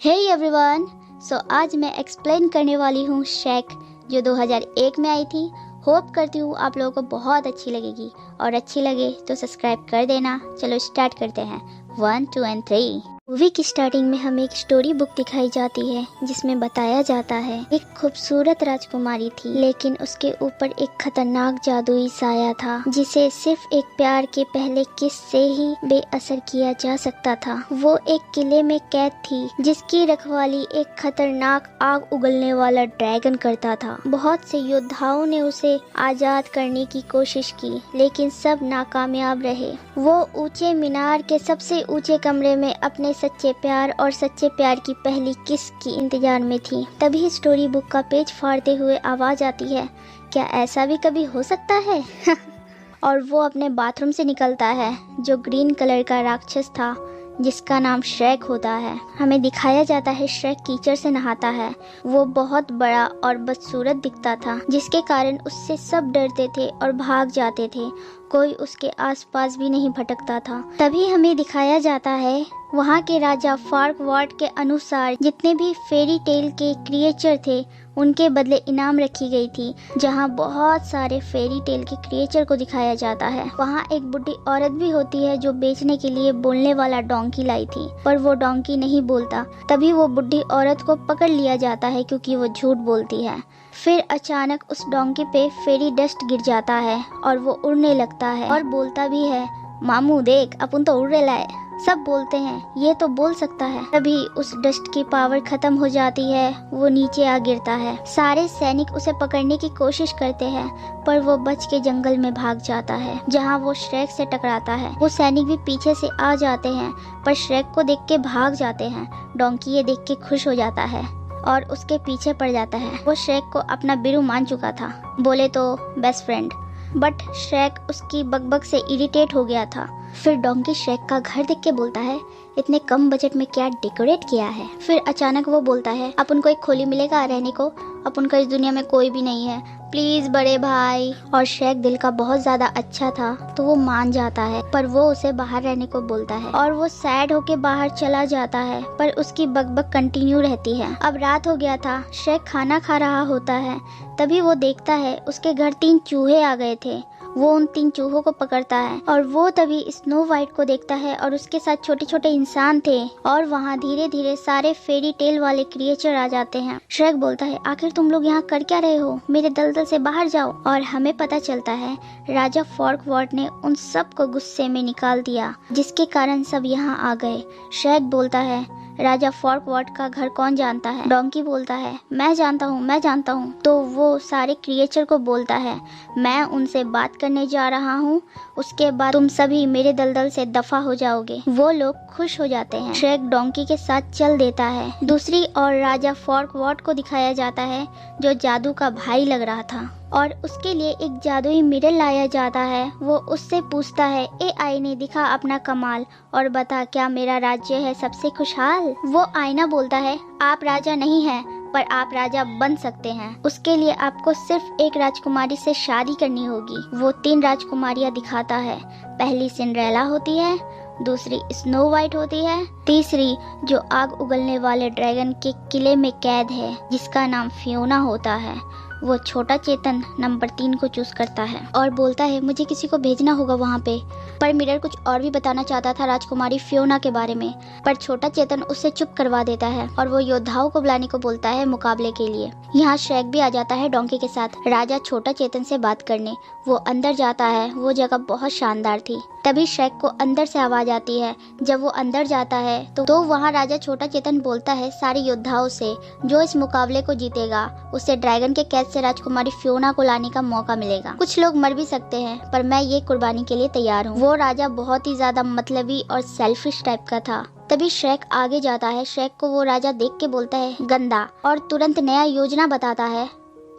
Hey everyone, आज मैं explain करने वाली हूँ श्रेक, जो 2001 में आई थी। होप करती हूँ आप लोगों को बहुत अच्छी लगेगी, और अच्छी लगे तो सब्सक्राइब कर देना। चलो स्टार्ट करते हैं 1, 2 एंड 3। मूवी की स्टार्टिंग में हमें एक स्टोरी बुक दिखाई जाती है, जिसमें बताया जाता है एक खूबसूरत राजकुमारी थी, लेकिन उसके ऊपर एक खतरनाक जादुई साया था, जिसे सिर्फ एक प्यार के पहले किस से ही बेअसर किया जा सकता था। वो एक किले में कैद थी, जिसकी रखवाली एक खतरनाक आग उगलने वाला ड्रैगन करता था। बहुत से योद्धाओं ने उसे आजाद करने की कोशिश की, लेकिन सब नाकामयाब रहे। वो ऊंचे मीनार के सबसे ऊंचे कमरे में अपने सच्चे प्यार और सच्चे प्यार की पहली किस की इंतजार में थी। तभी स्टोरी बुक का पेज फाड़ते हुए आवाज आती है, क्या ऐसा भी कभी हो सकता है? और वो अपने बाथरूम से निकलता है, जो ग्रीन कलर का राक्षस था, जिसका नाम श्रेक होता है। हमें दिखाया जाता है श्रेक कीचड़ से नहाता है। वो बहुत बड़ा और बदसूरत दिखता था, जिसके कारण उससे सब डरते थे और भाग जाते थे। कोई उसके आसपास भी नहीं भटकता था। तभी हमें दिखाया जाता है वहाँ के राजा फार्कवार्ड के अनुसार जितने भी फेरी टेल के क्रिएचर थे, उनके बदले इनाम रखी गई थी। जहाँ बहुत सारे फेरी टेल के क्रिएचर को दिखाया जाता है। वहाँ एक बुढ़ी औरत भी होती है, जो बेचने के लिए बोलने वाला डोंकी लाई थी, पर वो डोंकी नहीं बोलता। तभी वो बुढ़ी औरत को पकड़ लिया जाता है, क्योंकि वो झूठ बोलती है। फिर अचानक उस डोंकी पे फेरी डस्ट गिर जाता है, और वो उड़ने लगता है और बोलता भी है, मामू देख, अपन तो उड़ रहे लाए। सब बोलते हैं ये तो बोल सकता है। तभी उस डस्ट की पावर खत्म हो जाती है, वो नीचे आ गिरता है। सारे सैनिक उसे पकड़ने की कोशिश करते हैं, पर वो बच के जंगल में भाग जाता है, जहाँ वो श्रेक से टकराता है। वो सैनिक भी पीछे से आ जाते हैं, पर श्रेक को देख के भाग जाते हैं। डोंकी ये देख के खुश हो जाता है और उसके पीछे पड़ जाता है। वो श्रेक को अपना बिरु मान चुका था, बोले तो बेस्ट फ्रेंड, बट श्रेक उसकी बकबक से इरिटेट हो गया था। फिर डोंकी श्रेक का घर देख के बोलता है, इतने कम बजट में क्या डेकोरेट किया है। फिर अचानक वो बोलता है, अपन को एक खोली मिलेगा रहने को, अपन का इस दुनिया में कोई भी नहीं है, प्लीज बड़े भाई। और श्रेक दिल का बहुत ज्यादा अच्छा था, तो वो मान जाता है, पर वो उसे बाहर रहने को बोलता है, और वो सैड होके बाहर चला जाता है, पर उसकी बकबक कंटिन्यू रहती है। अब रात हो गया था, श्रेक खाना खा रहा होता है। तभी वो देखता है उसके घर 3 चूहे आ गए थे। वो उन 3 चूहों को पकड़ता है, और वो तभी स्नो वाइट को देखता है, और उसके साथ छोटे छोटे इंसान थे। और वहाँ धीरे धीरे सारे फेरी टेल वाले क्रिएचर आ जाते हैं। श्रेक बोलता है, आखिर तुम लोग यहाँ कर क्या रहे हो? मेरे दलदल से बाहर जाओ। और हमें पता चलता है राजा फार्कवार्ड ने उन सब को गुस्से में निकाल दिया, जिसके कारण सब यहाँ आ गए। श्रेक बोलता है, राजा फार्कवार्ड का घर कौन जानता है? डोंकी बोलता है, मैं जानता हूँ, मैं जानता हूँ। तो वो सारे क्रिएचर को बोलता है, मैं उनसे बात करने जा रहा हूँ, उसके बाद तुम सभी मेरे दलदल से दफा हो जाओगे। वो लोग खुश हो जाते हैं। श्रेक डोंकी के साथ चल देता है। दूसरी ओर राजा फार्कवार्ड को दिखाया जाता है, जो जादू का भाई लग रहा था, और उसके लिए एक जादुई मिरर लाया जाता है। वो उससे पूछता है, ए आईने दिखा अपना कमाल और बता, क्या मेरा राज्य है सबसे खुशहाल? वो आईना बोलता है, आप राजा नहीं हैं, पर आप राजा बन सकते हैं। उसके लिए आपको सिर्फ एक राजकुमारी से शादी करनी होगी। वो 3 राजकुमारियां दिखाता है। पहली सिंड्रेला होती है, दूसरी स्नो वाइट होती है, तीसरी जो आग उगलने वाले ड्रैगन के किले में कैद है, जिसका नाम फियोना होता है। वो छोटा चेतन नंबर 3 को चूज करता है और बोलता है, मुझे किसी को भेजना होगा वहाँ पे। पर मिरर कुछ और भी बताना चाहता था राजकुमारी फियोना के बारे में, पर छोटा चेतन उससे चुप करवा देता है, और वो योद्धाओं को बुलाने को बोलता है मुकाबले के लिए। यहाँ श्रेक भी आ जाता है डोंकी के साथ राजा छोटा चेतन से बात करने। वो अंदर जाता है। वो जगह बहुत शानदार थी। तभी श्रेक को अंदर से आवाज आती है। जब वो अंदर जाता है तो वहाँ राजा छोटा चेतन बोलता है सारे योद्धाओं से, जो इस मुकाबले को जीतेगा उसे ड्रैगन के कैद से राजकुमारी फियोना को लाने का मौका मिलेगा। कुछ लोग मर भी सकते हैं, पर मैं ये कुर्बानी के लिए तैयार हूँ। वो राजा बहुत ही ज्यादा मतलबी और सेल्फिश टाइप का था। तभी श्रेक आगे जाता है। श्रेक को वो राजा देख के बोलता है, गंदा, और तुरंत नया योजना बताता है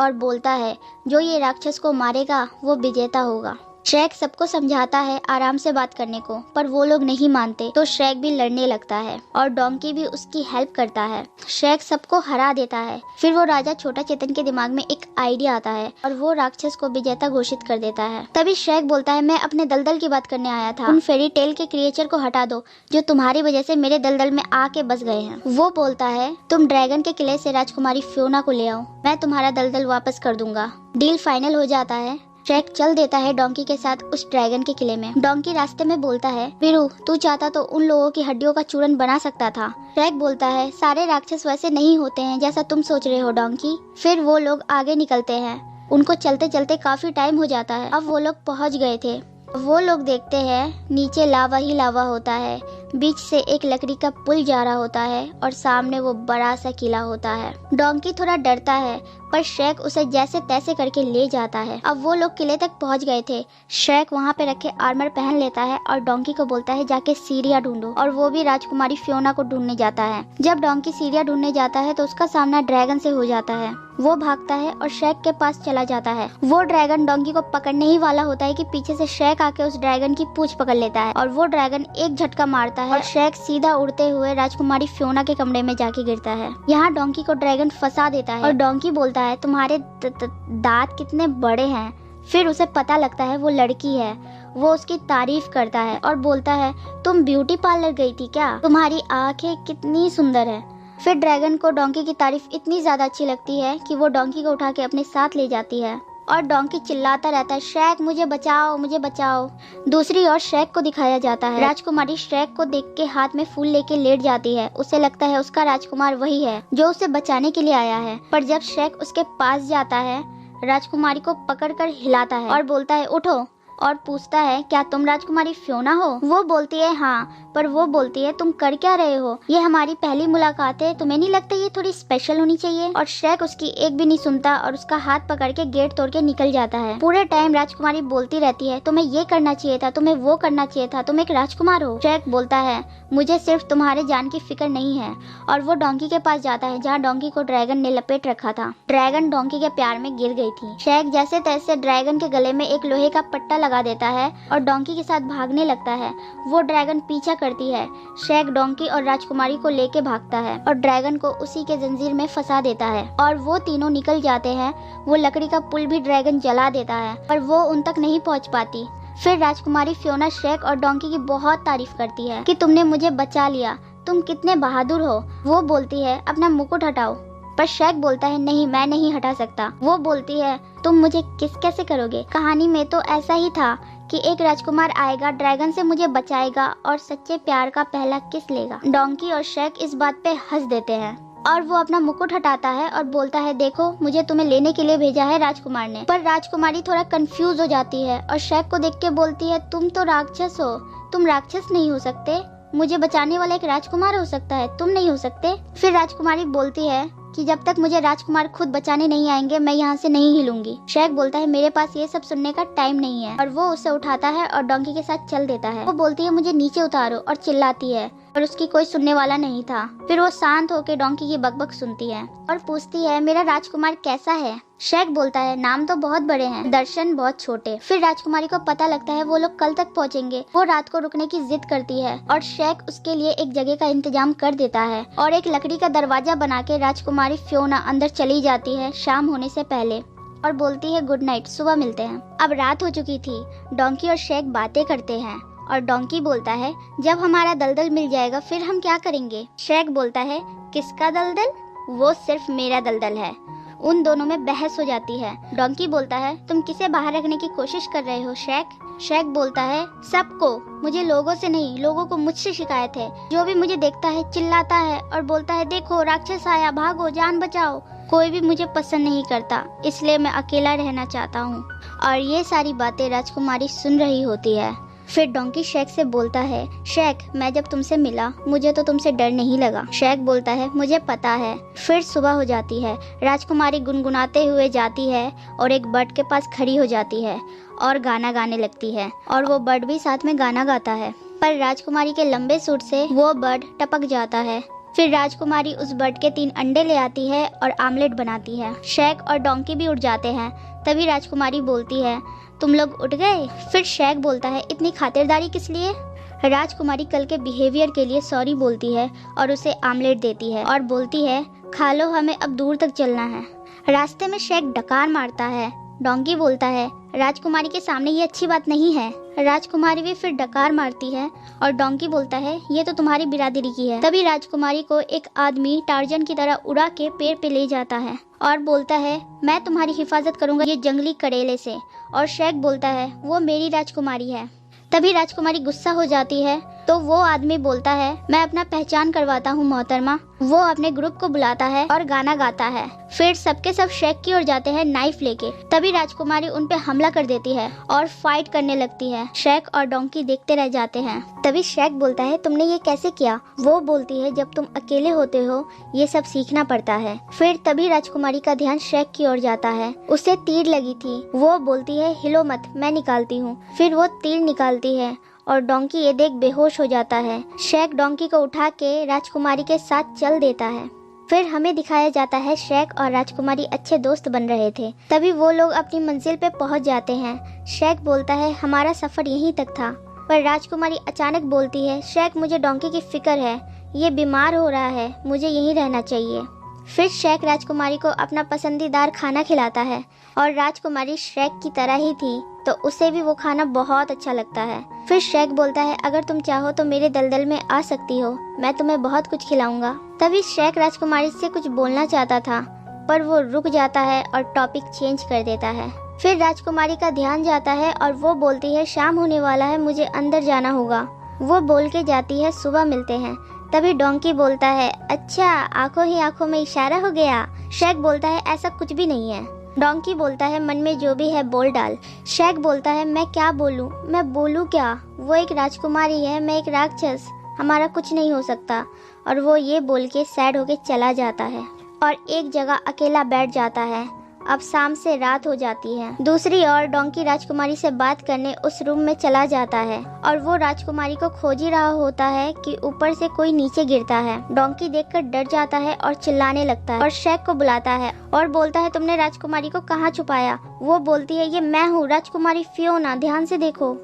और बोलता है, जो ये राक्षस को मारेगा वो विजेता होगा। श्रेक सबको समझाता है आराम से बात करने को, पर वो लोग नहीं मानते तो श्रेक भी लड़ने लगता है और डोंकी भी उसकी हेल्प करता है। श्रेक सबको हरा देता है। फिर वो राजा छोटा चेतन के दिमाग में एक आइडिया आता है और वो राक्षस को विजेता घोषित कर देता है। तभी श्रेक बोलता है, मैं अपने दलदल की बात करने आया था। उन फेरी टेल के क्रिएचर को हटा दो जो तुम्हारी वजह से मेरे दलदल में आके बस गए हैं। वो बोलता है, तुम ड्रैगन के किले से राजकुमारी फियोना को ले आओ, मैं तुम्हारा दलदल वापस कर दूंगा। डील फाइनल हो जाता है। श्रेक चल देता है डोंकी के साथ उस ड्रैगन के किले में। डोंकी रास्ते में बोलता है, वीरू तू चाहता तो उन लोगों की हड्डियों का चूरन बना सकता था। श्रेक बोलता है, सारे राक्षस वैसे नहीं होते हैं जैसा तुम सोच रहे हो डोंकी। फिर वो लोग आगे निकलते हैं। उनको चलते चलते काफी टाइम हो जाता है। अब वो लोग पहुंच गए थे। वो लोग देखते हैं नीचे लावा ही लावा होता है, बीच से एक लकड़ी का पुल जा रहा होता है और सामने वो बड़ा सा किला होता है। डोंकी थोड़ा डरता है पर श्रेक उसे जैसे तैसे करके ले जाता है। अब वो लोग किले तक पहुंच गए थे। श्रेक वहां पे रखे आर्मर पहन लेता है और डोंकी को बोलता है जाके सीढ़ियां ढूंढो, और वो भी राजकुमारी फियोना को ढूंढने जाता है। जब डोंकी सीढ़ियां ढूंढने जाता है तो उसका सामना ड्रैगन से हो जाता है। वो भागता है और श्रेक के पास चला जाता है। वो ड्रैगन डोंकी को पकड़ने ही वाला होता है कि पीछे से श्रेक आके उस ड्रैगन की पूंछ पकड़ लेता है और वो ड्रैगन एक झटका मारता है और श्रेक सीधा उड़ते हुए राजकुमारी फियोना के कमरे में जाके गिरता है। यहाँ डोंकी को ड्रैगन फंसा देता है और डोंकी बोलता है, तुम्हारे दांत कितने बड़े हैं। फिर उसे पता लगता है वो लड़की है। वो उसकी तारीफ करता है और बोलता है, तुम ब्यूटी पार्लर गई थी क्या? तुम्हारी आंखें कितनी सुंदर है। फिर ड्रैगन को डोंकी की तारीफ इतनी ज्यादा अच्छी लगती है कि वो डोंकी को उठा के अपने साथ ले जाती है और डोंकी चिल्लाता रहता है, श्रेक मुझे बचाओ, मुझे बचाओ। दूसरी ओर श्रेक को दिखाया जाता है। राजकुमारी श्रेक को देख के हाथ में फूल लेके लेट जाती है। उसे लगता है उसका राजकुमार वही है जो उसे बचाने के लिए आया है। पर जब श्रेक उसके पास जाता है, राजकुमारी को पकड़कर हिलाता है और बोलता है, उठो, और पूछता है, क्या तुम राजकुमारी फियोना हो? वो बोलती है, हाँ। पर वो बोलती है, तुम कर क्या रहे हो? ये हमारी पहली मुलाकात है, तुम्हें नहीं लगता ये थोड़ी स्पेशल होनी चाहिए? और श्रेक उसकी एक भी नहीं सुनता और उसका हाथ पकड़ के गेट तोड़ के निकल जाता है। पूरे टाइम राजकुमारी बोलती रहती है, तुम्हें ये करना चाहिए था, तुम्हें वो करना चाहिए था, तुम एक राजकुमार हो। श्रेक बोलता है, मुझे सिर्फ तुम्हारे जान की फिक्र नहीं है। और वो डोंकी के पास जाता है जहाँ डोंकी को ड्रैगन ने लपेट रखा था। ड्रैगन डोंकी के प्यार में गिर गई थी। श्रेक जैसे तैसे ड्रैगन के गले में एक लोहे का पट्टा लगा देता है और डोंकी के साथ भागने लगता है। वो ड्रैगन पीछा करती है। श्रेक डोंकी और राजकुमारी को लेके भागता है और ड्रैगन को उसी के जंजीर में फंसा देता है और वो तीनों निकल जाते हैं। वो लकड़ी का पुल भी ड्रैगन जला देता है पर वो उन तक नहीं पहुंच पाती। फिर राजकुमारी फियोना श्रेक और डोंकी की बहुत तारीफ करती है कि तुमने मुझे बचा लिया, तुम कितने बहादुर हो। वो बोलती है, अपना मुकुट हटाओ, पर श्रेक बोलता है, नहीं, मैं नहीं हटा सकता। वो बोलती है, तुम मुझे किस कैसे करोगे? कहानी में तो ऐसा ही था कि एक राजकुमार आएगा, ड्रैगन से मुझे बचाएगा और सच्चे प्यार का पहला किस लेगा। डोंकी और श्रेक इस बात पे हंस देते हैं और वो अपना मुकुट हटाता है और बोलता है, देखो मुझे तुम्हें लेने के लिए भेजा है राजकुमार ने। पर राजकुमारी थोड़ा कंफ्यूज हो जाती है और श्रेक को देख के बोलती है, तुम तो राक्षस हो, तुम राक्षस नहीं हो सकते। मुझे बचाने वाला एक राजकुमार हो सकता है, तुम नहीं हो सकते। फिर राजकुमारी बोलती है कि जब तक मुझे राजकुमार खुद बचाने नहीं आएंगे मैं यहाँ से नहीं हिलूंगी। श्रेक बोलता है, मेरे पास ये सब सुनने का टाइम नहीं है, और वो उसे उठाता है और डोंकी के साथ चल देता है। वो बोलती है, मुझे नीचे उतारो, और चिल्लाती है पर उसकी कोई सुनने वाला नहीं था। फिर वो शांत होकर डोंकी की बकबक सुनती है और पूछती है, मेरा राजकुमार कैसा है? श्रेक बोलता है, नाम तो बहुत बड़े हैं, दर्शन बहुत छोटे। फिर राजकुमारी को पता लगता है वो लोग कल तक पहुंचेंगे। वो रात को रुकने की जिद करती है और श्रेक उसके लिए एक जगह का इंतजाम कर देता है और एक लकड़ी का दरवाजा बना के राजकुमारी फियोना अंदर चली जाती है शाम होने से पहले और बोलती है, गुड नाइट, सुबह मिलते हैं। अब रात हो चुकी थी। डोंकी और श्रेक बातें करते हैं और डोंकी बोलता है, जब हमारा दलदल मिल जाएगा फिर हम क्या करेंगे? श्रेक बोलता है, किसका दलदल? वो सिर्फ मेरा दलदल है। उन दोनों में बहस हो जाती है। डोंकी बोलता है, तुम किसे बाहर रखने की कोशिश कर रहे हो श्रेक? श्रेक बोलता है, सबको, मुझे लोगों से नहीं, लोगों को मुझसे शिकायत है। जो भी मुझे देखता है चिल्लाता है और बोलता है, देखो राक्षस आया, भागो, जान बचाओ। कोई भी मुझे पसंद नहीं करता, इसलिए मैं अकेला रहना चाहता हूँ। और ये सारी बातें राजकुमारी सुन रही होती है। फिर डोंकी श्रेक से बोलता है, श्रेक, मैं जब तुमसे मिला मुझे तो तुमसे डर नहीं लगा। श्रेक बोलता है, मुझे पता है। फिर सुबह हो जाती है। राजकुमारी गुनगुनाते हुए जाती है और एक बर्ड के पास खड़ी हो जाती है और गाना गाने लगती है और वो बर्ड भी साथ में गाना गाता है। पर राजकुमारी के लंबे सूट से वो बर्ड टपक जाता है। फिर राजकुमारी उस बर्ड के 3 अंडे ले आती है और आमलेट बनाती है। शेक और डोंकी भी उठ जाते हैं। तभी राजकुमारी बोलती है, तुम लोग उठ गए? फिर शेक बोलता है, इतनी खातिरदारी किस लिए? राजकुमारी कल के बिहेवियर के लिए सॉरी बोलती है और उसे आमलेट देती है और बोलती है, खा लो, हमें अब दूर तक चलना है। रास्ते में शेक डकार मारता है। डोंकी बोलता है, राजकुमारी के सामने ये अच्छी बात नहीं है। राजकुमारी भी फिर डकार मारती है और डोंकी बोलता है, ये तो तुम्हारी बिरादरी की है। तभी राजकुमारी को एक आदमी टार्जन की तरह उड़ा के पेड़ पे ले जाता है और बोलता है, मैं तुम्हारी हिफाजत करूंगा ये जंगली कड़ेले से। और शेक बोलता है, वो मेरी राजकुमारी है। तभी राजकुमारी गुस्सा हो जाती है तो वो आदमी बोलता है, मैं अपना पहचान करवाता हूँ मोहतरमा। वो अपने ग्रुप को बुलाता है और गाना गाता है। फिर सबके सब शेक की ओर जाते हैं नाइफ लेके। तभी राजकुमारी उन पे हमला कर देती है और फाइट करने लगती है। शेक और डोंकी देखते रह जाते हैं। तभी शेक बोलता है, तुमने ये कैसे किया? वो बोलती है, जब तुम अकेले होते हो ये सब सीखना पड़ता है। फिर तभी राजकुमारी का ध्यान शेक की ओर जाता है। उसे तीर लगी थी। वो बोलती है, हिलो मत, मैं निकालती हूँ। फिर वो तीर निकालती है और डोंकी ये देख बेहोश हो जाता है। शेक डोंकी को उठा के राजकुमारी के साथ चल देता है। फिर हमें दिखाया जाता है शेक और राजकुमारी अच्छे दोस्त बन रहे थे। तभी वो लोग अपनी मंजिल पे पहुंच जाते हैं। शेक बोलता है, हमारा सफर यहीं तक था। पर राजकुमारी अचानक बोलती है, शेक मुझे डोंकी की फिक्र है, ये बीमार हो रहा है, मुझे यहीं रहना चाहिए। फिर शेक राजकुमारी को अपना पसंदीदार खाना खिलाता है और राजकुमारी शेक की तरह ही थी तो उसे भी वो खाना बहुत अच्छा लगता है। फिर शेक बोलता है, अगर तुम चाहो तो मेरे दलदल में आ सकती हो, मैं तुम्हें बहुत कुछ खिलाऊंगा। तभी शेक राजकुमारी से कुछ बोलना चाहता था पर वो रुक जाता है और टॉपिक चेंज कर देता है। फिर राजकुमारी का ध्यान जाता है और वो बोलती है, शाम होने वाला है, मुझे अंदर जाना होगा। वो बोल के जाती है, सुबह मिलते हैं। तभी डोंकी बोलता है, अच्छा, आंखों ही आंखों में इशारा हो गया। शेक बोलता है, ऐसा कुछ भी नहीं है। डोंकी बोलता है, मन में जो भी है बोल डाल। शेक बोलता है, मैं क्या बोलूं, मैं बोलूं क्या? वो एक राजकुमारी है, मैं एक राक्षस, हमारा कुछ नहीं हो सकता। और वो ये बोल के सैड होके चला जाता है और एक जगह अकेला बैठ जाता है। अब शाम से रात हो जाती है। दूसरी ओर डोंकी राजकुमारी से बात करने उस रूम में चला जाता है और वो राजकुमारी को खोज ही रहा होता है कि ऊपर से कोई नीचे गिरता है। डोंकी देखकर डर जाता है और चिल्लाने लगता है और शेक को बुलाता है और बोलता है, तुमने राजकुमारी को कहाँ छुपाया? वो बोलती है, ये मैं हूँ, राजकुमारी फियोना, ध्यान से देखो।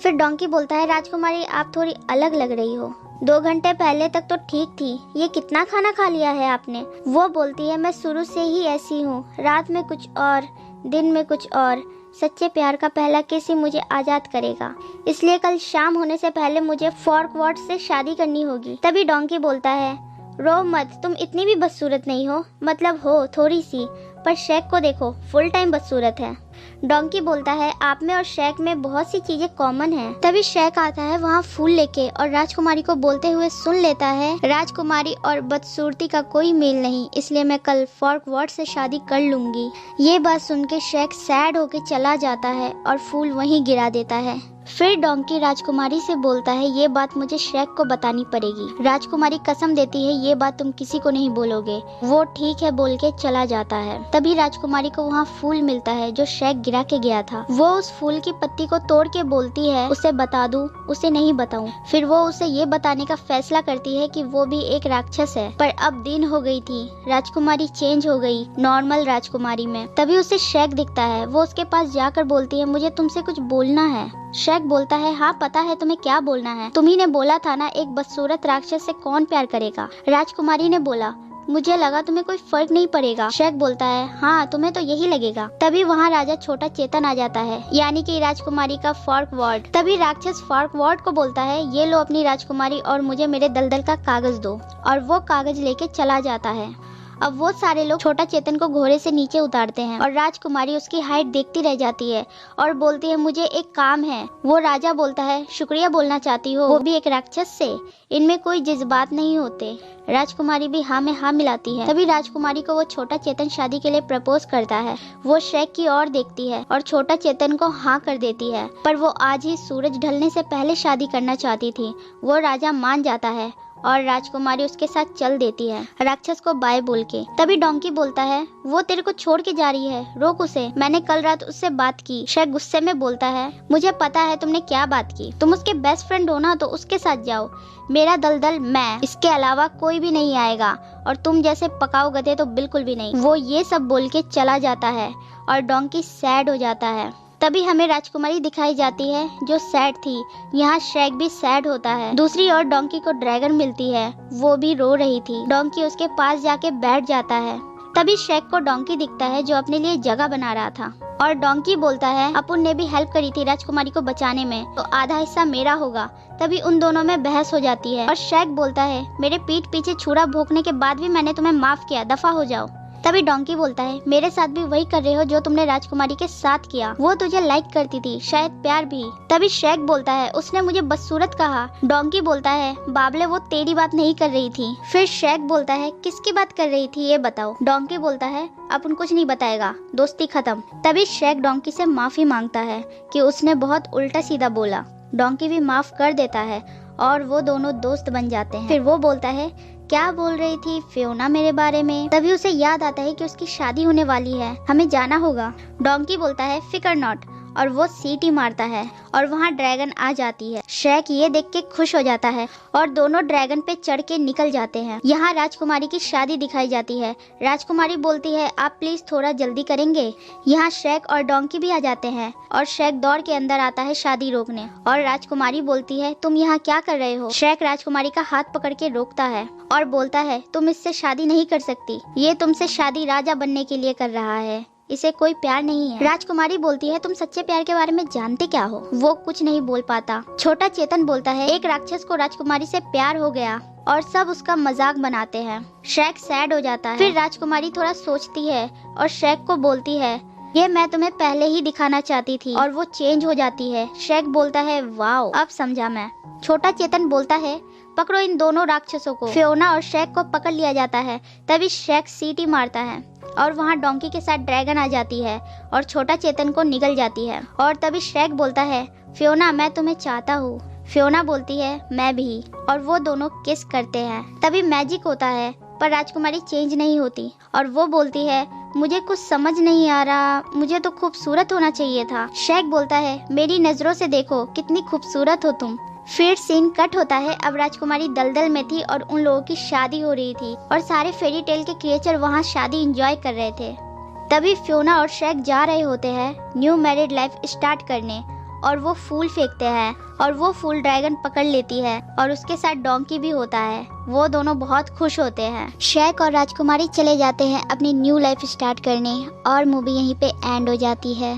फिर डोंकी बोलता है, राजकुमारी आप थोड़ी अलग लग रही हो, 2 घंटे पहले तक तो ठीक थी, ये कितना खाना खा लिया है आपने? वो बोलती है, मैं शुरू से ही ऐसी हूँ, रात में कुछ और, दिन में कुछ और। सच्चे प्यार का पहला किस ही मुझे आजाद करेगा, इसलिए कल शाम होने से पहले मुझे फॉर्कवर्ड से शादी करनी होगी। तभी डोंकी बोलता है, रो मत, तुम इतनी भी बदसूरत नहीं हो, मतलब हो थोड़ी सी, पर शेक को देखो, फुल टाइम बदसूरत है। डोंकी बोलता है, आप में और शेक में बहुत सी चीजें कॉमन हैं। तभी शेक आता है वहाँ फूल लेके और राजकुमारी को बोलते हुए सुन लेता है, राजकुमारी और बदसूरती का कोई मेल नहीं, इसलिए मैं कल फॉर्कवर्ड से शादी कर लूंगी। ये बात सुन के शेक सैड होके चला जाता है और फूल वहीं गिरा देता है। फिर डोंकी राजकुमारी से बोलता है, ये बात मुझे शेक को बतानी पड़ेगी। राजकुमारी कसम देती है, ये बात तुम किसी को नहीं बोलोगे। वो ठीक है बोल के चला जाता है। तभी राजकुमारी को वहाँ फूल मिलता है जो शेक गिरा के गया था। वो उस फूल की पत्ती को तोड़ के बोलती है, उसे बता दूं, उसे नहीं बताऊं। फिर वो उसे ये बताने का फैसला करती है कि वो भी एक राक्षस है। पर अब दिन हो गई थी, राजकुमारी चेंज हो गई नॉर्मल राजकुमारी में। तभी उसे शेक दिखता है। वो उसके पास जाकर बोलती है, मुझे तुमसे कुछ बोलना है। शेक बोलता है, हाँ पता है तुम्हें क्या बोलना है, तुम्ही ने बोला था ना, एक बदसूरत राक्षस से कौन प्यार करेगा। राजकुमारी ने बोला, मुझे लगा तुम्हें कोई फर्क नहीं पड़ेगा। शेक बोलता है, हाँ तुम्हें तो यही लगेगा। तभी वहाँ राजा छोटा चेतन आ जाता है, यानी कि राजकुमारी का फॉर्कवर्ड। तभी राक्षस फॉर्कवर्ड को बोलता है, ये लो अपनी राजकुमारी और मुझे मेरे दलदल का कागज दो। और वो कागज लेके चला जाता है। अब वो सारे लोग छोटा चेतन को घोड़े से नीचे उतारते हैं और राजकुमारी उसकी हाइट देखती रह जाती है और बोलती है, मुझे एक काम है। वो राजा बोलता है, शुक्रिया बोलना चाहती हो, वो भी एक राक्षस से? इनमें कोई जज्बात नहीं होते। राजकुमारी भी हाँ में हाँ मिलाती है। तभी राजकुमारी को वो छोटा चेतन शादी के लिए प्रपोज करता है। वो शेक की ओर देखती है और छोटा चेतन को हाँ कर देती है, पर वो आज ही सूरज ढलने से पहले शादी करना चाहती थी। वो राजा मान जाता है और राजकुमारी उसके साथ चल देती है राक्षस को बाय बोल के। तभी डोंकी बोलता है वो तेरे को छोड़ के जा रही है, रोक उसे, मैंने कल रात उससे बात की। शेख गुस्से में बोलता है मुझे पता है तुमने क्या बात की, तुम उसके बेस्ट फ्रेंड हो ना, तो उसके साथ जाओ, मेरा दलदल मैं, इसके अलावा कोई भी नहीं आएगा, और तुम जैसे पकाओ गधे तो बिल्कुल भी नहीं। वो ये सब बोल के चला जाता है और डोंकी सैड हो जाता है। तभी हमें राजकुमारी दिखाई जाती है जो सैड थी। यहाँ शेख भी सैड होता है। दूसरी ओर डोंकी को ड्रैगन मिलती है, वो भी रो रही थी। डोंकी उसके पास जाके बैठ जाता है। तभी शेख को डोंकी दिखता है जो अपने लिए जगह बना रहा था, और डोंकी बोलता है अपुन ने भी हेल्प करी थी राजकुमारी को बचाने में, तो आधा हिस्सा मेरा होगा। तभी उन दोनों में बहस हो जाती है और शेख बोलता है मेरे पीठ पीछे छुरा भोंकने के बाद भी मैंने तुम्हें माफ किया, दफा हो जाओ। तभी डोंकी बोलता है मेरे साथ भी वही कर रहे हो जो तुमने राजकुमारी के साथ किया, वो तुझे लाइक करती थी, शायद प्यार भी। तभी शेख बोलता है उसने मुझे बदसूरत कहा। डोंकी बोलता है बाबले वो तेरी बात नहीं कर रही थी। फिर शेख बोलता है किसकी बात कर रही थी ये बताओ। डोंकी बोलता है अपन कुछ नहीं बताएगा, दोस्ती खत्म। तभी शेख डोंकी से माफी मांगता है कि उसने बहुत उल्टा सीधा बोला। डोंकी भी माफ कर देता है और वो दोनों दोस्त बन जाते हैं। फिर वो बोलता है क्या बोल रही थी फियोना मेरे बारे में। तभी उसे याद आता है कि उसकी शादी होने वाली है, हमें जाना होगा। डोंकी बोलता है फिकर नॉट, और वो सीटी मारता है और वहाँ ड्रैगन आ जाती है। शेख ये देख के खुश हो जाता है और दोनों ड्रैगन पे चढ़ के निकल जाते हैं। यहाँ राजकुमारी की शादी दिखाई जाती है। राजकुमारी बोलती है आप प्लीज थोड़ा जल्दी करेंगे। यहाँ शेख और डोंकी भी आ जाते हैं और शेख दौड़ के अंदर आता है शादी रोकने, और राजकुमारी बोलती है तुम यहाँ क्या कर रहे हो। शेख राजकुमारी का हाथ पकड़ के रोकता है और बोलता है तुम इससे शादी नहीं कर सकती, ये तुमसे शादी राजा बनने के लिए कर रहा है, इसे कोई प्यार नहीं है। राजकुमारी बोलती है तुम सच्चे प्यार के बारे में जानते क्या हो। वो कुछ नहीं बोल पाता। छोटा चेतन बोलता है एक राक्षस को राजकुमारी से प्यार हो गया और सब उसका मजाक बनाते हैं। शेख सैड हो जाता है। फिर राजकुमारी थोड़ा सोचती है और शेख को बोलती है ये मैं तुम्हें पहले ही दिखाना चाहती थी, और वो चेंज हो जाती है। शेख बोलता है वाओ अब समझा मैं। छोटा चेतन बोलता है पकड़ो इन दोनों राक्षसों को। फियोना और शेख को पकड़ लिया जाता है। तभी शेख सीटी मारता है और वहाँ डोंकी के साथ ड्रैगन आ जाती है और छोटा चेतन को निगल जाती है। और तभी शेख बोलता है फियोना मैं तुम्हें चाहता हूँ। फियोना बोलती है मैं भी, और वो दोनों किस करते हैं। तभी मैजिक होता है पर राजकुमारी चेंज नहीं होती, और वो बोलती है मुझे कुछ समझ नहीं आ रहा, मुझे तो खूबसूरत होना चाहिए था। शेख बोलता है मेरी नजरों से देखो कितनी खूबसूरत हो तुम। फिर सीन कट होता है। अब राजकुमारी दलदल में थी और उन लोगों की शादी हो रही थी और सारे फेरी टेल के क्रिएचर वहाँ शादी एंजॉय कर रहे थे। तभी फियोना और शेख जा रहे होते हैं न्यू मैरिड लाइफ स्टार्ट करने, और वो फूल फेंकते हैं और वो फूल ड्रैगन पकड़ लेती है और उसके साथ डोंकी भी होता है। वो दोनों बहुत खुश होते हैं। शेख और राजकुमारी चले जाते हैं अपनी न्यू लाइफ स्टार्ट करने, और मूवी यहीं पे एंड हो जाती है।